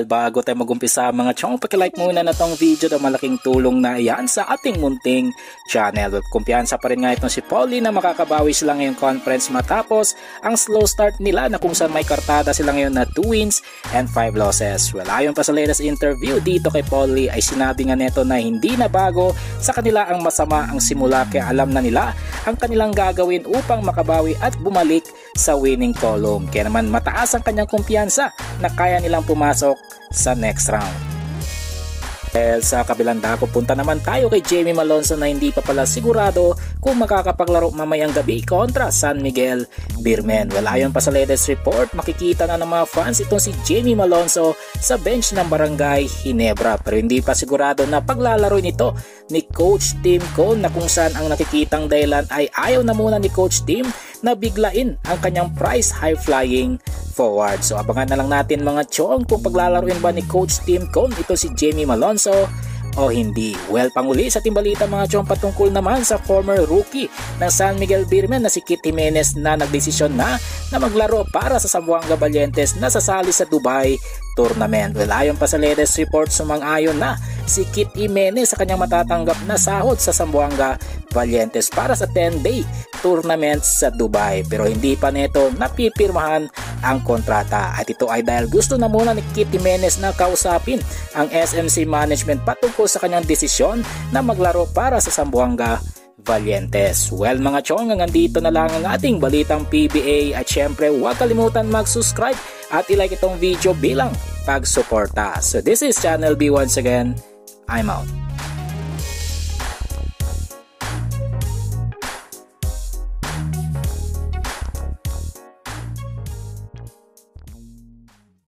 Bago tayo mag-umpisa mga chong, pakilike muna na tong video na malaking tulong na iyan sa ating munting channel. At kumpiyansa pa rin nga itong si Paulie na makakabawi sila ngayong conference matapos ang slow start nila na kung saan may kartada sila ngayon na 2 wins and 5 losses. Well, ayon pa sa latest interview dito kay Paulie ay sinabi nga neto na hindi na bago sa kanila ang masama ang simula, kaya alam na nila ang kanilang gagawin upang makabawi at bumalik sa winning column. Kaya naman mataas ang kanyang kumpiyansa na kaya nilang pumasok sa next round. Sa kabilang dako, punta naman tayo kay Jamie Malonzo na hindi pa pala sigurado kung makakapaglaro mamayang gabi kontra San Miguel Beermen. Well, ayon pa sa latest report, makikita na ng mga fans itong si Jamie Malonzo sa bench ng Barangay Ginebra, pero hindi pa sigurado na paglalaro nito ni Coach Tim Cone, na kung saan ang nakikitang dahilan ay ayaw na muna ni Coach Tim na biglain ang kanyang prize high flying forward. So abangan na lang natin mga chong kung paglalaruin ba ni Coach Tim Cone ito si Jamie Malonzo o hindi. Well, panguli sa timbalita mga chong patungkol naman sa former rookie ng San Miguel Beermen na si Kit Jimenez na nagdesisyon na maglaro para sa Zamboanga Valientes na sasali sa Dubai tournament. Well, ayon pa sa latest report, sumang-ayon na si Kit Jimenez sa kanyang matatanggap na sahod sa Zamboanga Valientes para sa 10-day tournament sa Dubai, pero hindi pa neto napipirmahan ang kontrata, at ito ay dahil gusto na muna ni Kit Jimenez na kausapin ang SMC management patungkol sa kanyang desisyon na maglaro para sa Zamboanga Valientes. Well mga chong, hanggang dito na lang ang ating balitang PBA, at syempre huwag kalimutan mag-subscribe at ilike itong video bilang pagsuporta. So this is Channel B once again. I'm out.